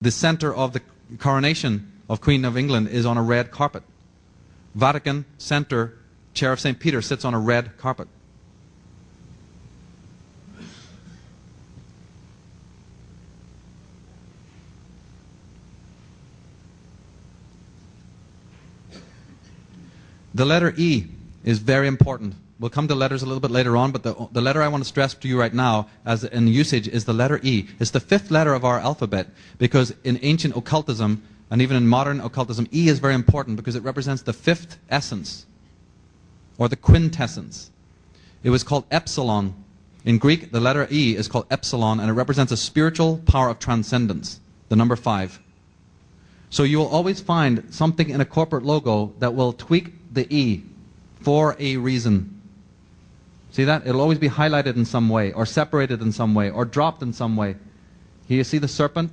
The center of the coronation of Queen of England is on a red carpet. Vatican Center, Chair of St. Peter sits on a red carpet. The letter E is very important. We'll come to letters a little bit later on, but the letter I want to stress to you right now, as in usage, is the letter E. It's the fifth letter of our alphabet, because in ancient occultism, and even in modern occultism, E is very important because it represents the fifth essence, or the quintessence. It was called epsilon. In Greek, the letter E is called epsilon, and it represents a spiritual power of transcendence, the number 5. So you will always find something in a corporate logo that will tweak the E for a reason. See that? It'll always be highlighted in some way, or separated in some way, or dropped in some way. Here you see the serpent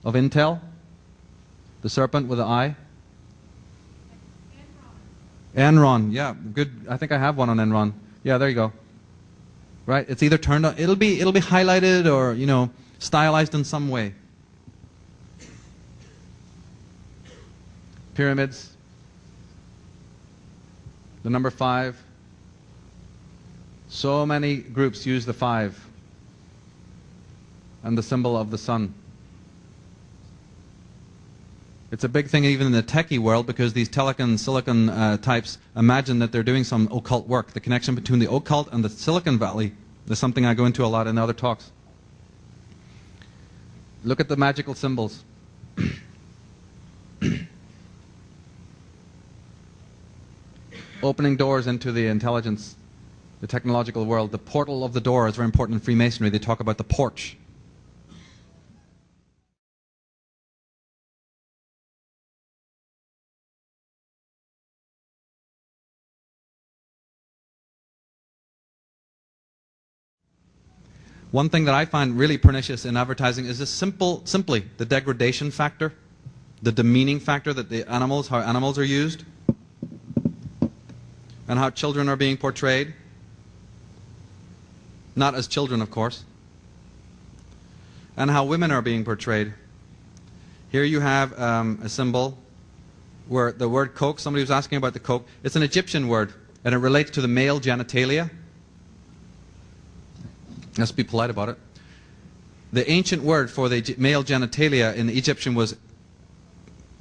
of Intel? The serpent with the eye? Enron, yeah, good. I think I have one on Enron. Yeah, there you go. Right? It's either turned on, it'll be highlighted or, you know, stylized in some way. Pyramids. The number 5. So many groups use the 5 and the symbol of the sun. It's a big thing even in the techie world, because these silicon types imagine that they're doing some occult work. The connection between the occult and the Silicon Valley is something I go into a lot in other talks. Look at the magical symbols. Opening doors into the intelligence, the technological world. The portal of the door is very important in Freemasonry. They talk about the porch. One thing that I find really pernicious in advertising is this simply the degradation factor, the demeaning factor that how animals are used, and how children are being portrayed. Not as children, of course. And how women are being portrayed. Here you have a symbol where the word coke, somebody was asking about the coke. It's an Egyptian word, and it relates to the male genitalia. Let's be polite about it. The ancient word for the male genitalia in the Egyptian was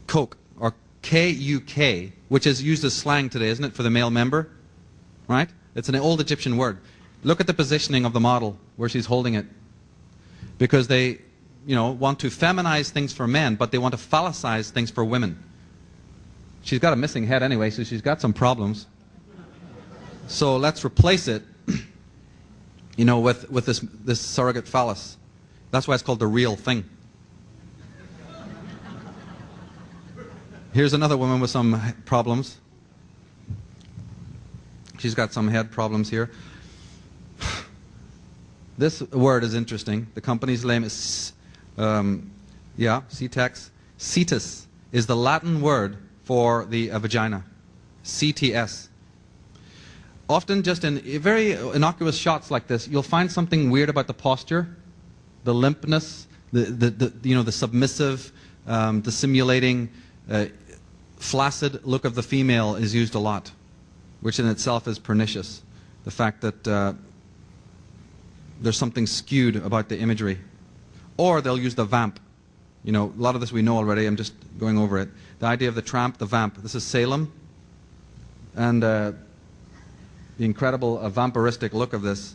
coke, or K-U-K, which is used as slang today, isn't it, for the male member? Right? It's an old Egyptian word. Look at the positioning of the model, where she's holding it. Because they, want to feminize things for men, but they want to phallicize things for women. She's got a missing head anyway, so she's got some problems. So let's replace it, with this surrogate phallus. That's why it's called the real thing. Here's another woman with some problems. She's got some head problems here. This word is interesting. The company's name is, CTEX. Cetus is the Latin word for the vagina. CTS. Often just in very innocuous shots like this, you'll find something weird about the posture, the limpness, the submissive, dissimulating, flaccid look of the female is used a lot, which in itself is pernicious. The fact that there's something skewed about the imagery. Or they'll use the vamp. A lot of this we know already, I'm just going over it. The idea of the tramp, the vamp. This is Salem. And the incredible vampiristic look of this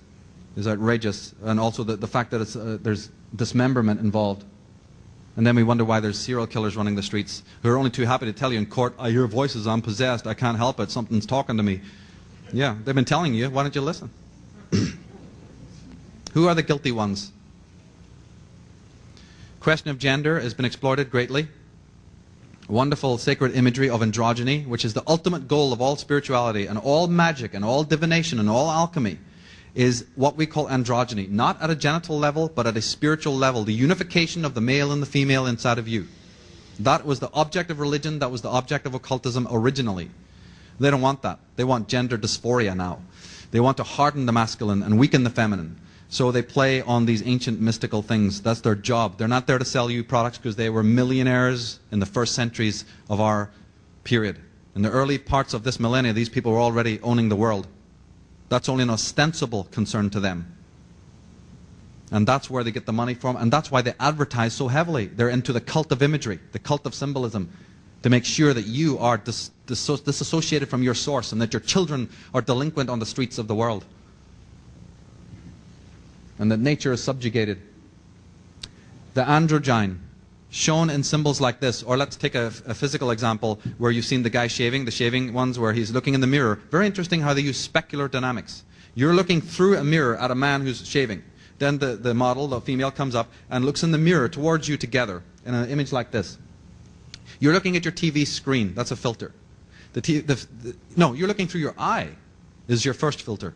is outrageous. And also the fact that there's dismemberment involved. And then we wonder why there's serial killers running the streets who are only too happy to tell you in court, I hear voices, I'm possessed, I can't help it, something's talking to me. Yeah, they've been telling you, why don't you listen? Who are the guilty ones? Question of gender has been exploited greatly. Wonderful sacred imagery of androgyny, which is the ultimate goal of all spirituality and all magic and all divination and all alchemy, is what we call androgyny. Not at a genital level, but at a spiritual level. The unification of the male and the female inside of you. That was the object of religion, that was the object of occultism originally. They don't want that. They want gender dysphoria now. They want to harden the masculine and weaken the feminine. So they play on these ancient mystical things. That's their job. They're not there to sell you products because they were millionaires in the first centuries of our period. In the early parts of this millennia, these people were already owning the world. That's only an ostensible concern to them. And that's where they get the money from, and that's why they advertise so heavily. They're into the cult of imagery, the cult of symbolism, to make sure that you are disassociated from your source and that your children are delinquent on the streets of the world. And that nature is subjugated. The androgyne, shown in symbols like this, or let's take a physical example where you've seen the guy shaving, the shaving ones where he's looking in the mirror. Very interesting how they use specular dynamics. You're looking through a mirror at a man who's shaving. Then the model, the female, comes up and looks in the mirror towards you together in an image like this. You're looking at your TV screen. That's a filter. No, you're looking through your eye is your first filter.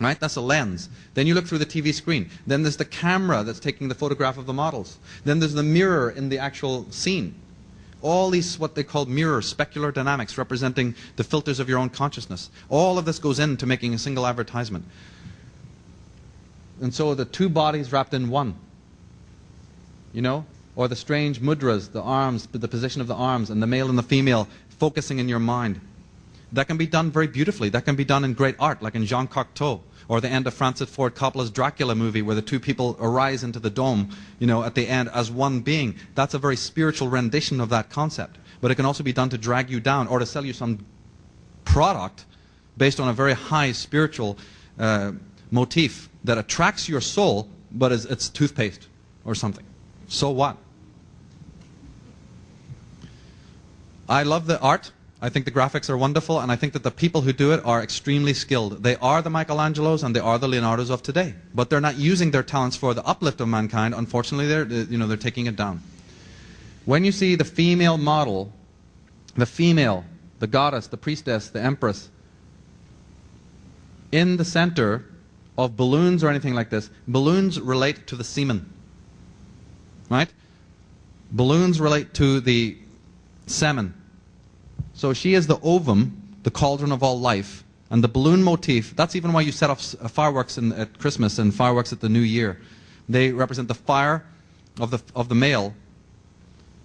Right? That's a lens. Then you look through the TV screen. Then there's the camera that's taking the photograph of the models. Then there's the mirror in the actual scene. All these, what they call mirror, specular dynamics, representing the filters of your own consciousness. All of this goes into making a single advertisement. And so the two bodies wrapped in one. You know? Or the strange mudras, the arms, the position of the arms, and the male and the female focusing in your mind. That can be done very beautifully. That can be done in great art, like in Jean Cocteau, or the end of Francis Ford Coppola's Dracula movie, where the two people arise into the dome, you know, at the end as one being. That's a very spiritual rendition of that concept. But it can also be done to drag you down, or to sell you some product based on a very high spiritual motif that attracts your soul, but it's toothpaste or something. So what? I love the art. I think the graphics are wonderful, and I think that the people who do it are extremely skilled. They are the Michelangelos and they are the Leonardos of today, but they're not using their talents for the uplift of mankind. Unfortunately, they're taking it down. When you see the female model, the female, the goddess, the priestess, the empress, in the center of balloons or anything like this, balloons relate to the semen, right? Balloons relate to the semen. So she is the ovum, the cauldron of all life, and the balloon motif, that's even why you set off fireworks at Christmas and fireworks at the New Year. They represent the fire of the male,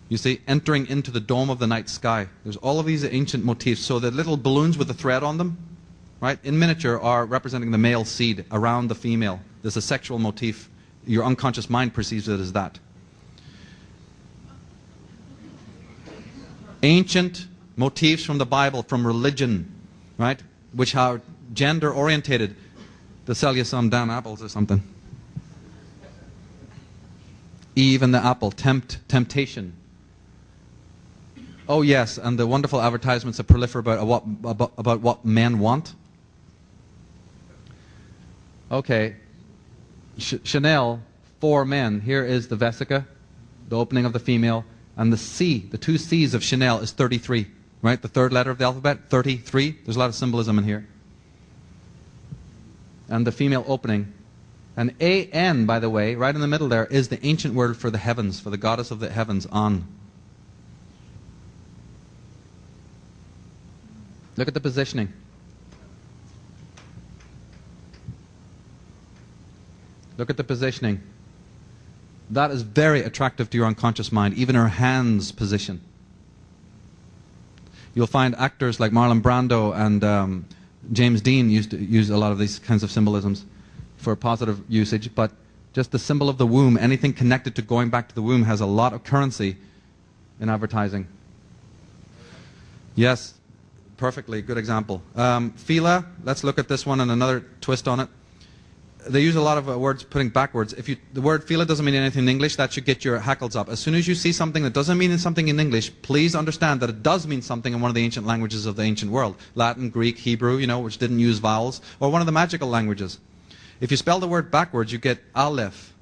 you see, entering into the dome of the night sky. There's all of these ancient motifs. So the little balloons with the thread on them, right, in miniature are representing the male seed around the female. There's a sexual motif. Your unconscious mind perceives it as that. Ancient motifs from the Bible, from religion, right, which are gender orientated, to sell you some damn apples or something. Eve and the apple, temptation. Oh yes, and the wonderful advertisements that proliferate about what men want. Okay, Chanel for men. Here is the vesica, the opening of the female, and the C, the two C's of Chanel is 33. Right, the third letter of the alphabet, 33. There's a lot of symbolism in here. And the female opening. And A-N, by the way, right in the middle there, is the ancient word for the heavens, for the goddess of the heavens, An. Look at the positioning. Look at the positioning. That is very attractive to your unconscious mind, even her hand's position. You'll find actors like Marlon Brando and James Dean used to use a lot of these kinds of symbolisms for positive usage, but just the symbol of the womb, anything connected to going back to the womb has a lot of currency in advertising. Yes, perfectly, good example. Phila, let's look at this one and another twist on it. They use a lot of words putting backwards. The word Phila doesn't mean anything in English, that should get your hackles up. As soon as you see something that doesn't mean something in English, please understand that it does mean something in one of the ancient languages of the ancient world. Latin, Greek, Hebrew, you know, which didn't use vowels, or one of the magical languages. If you spell the word backwards, you get Aleph.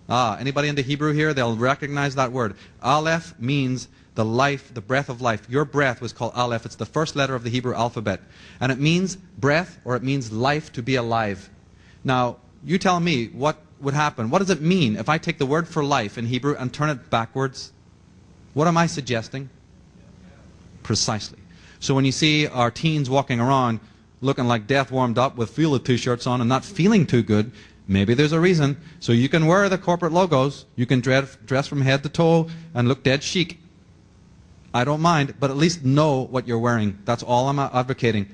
Anybody into Hebrew here? They'll recognize that word. Aleph means the life, the breath of life. Your breath was called Aleph. It's the first letter of the Hebrew alphabet. And it means breath, or it means life, to be alive. Now, you tell me what would happen. What does it mean if I take the word for life in Hebrew and turn it backwards? What am I suggesting? Precisely. So when you see our teens walking around looking like death warmed up with Fila t-shirts on and not feeling too good, Maybe there's a reason. So you can wear the corporate logos, you can dress from head to toe and look dead chic. I don't mind, but at least know what you're wearing. That's all I'm advocating.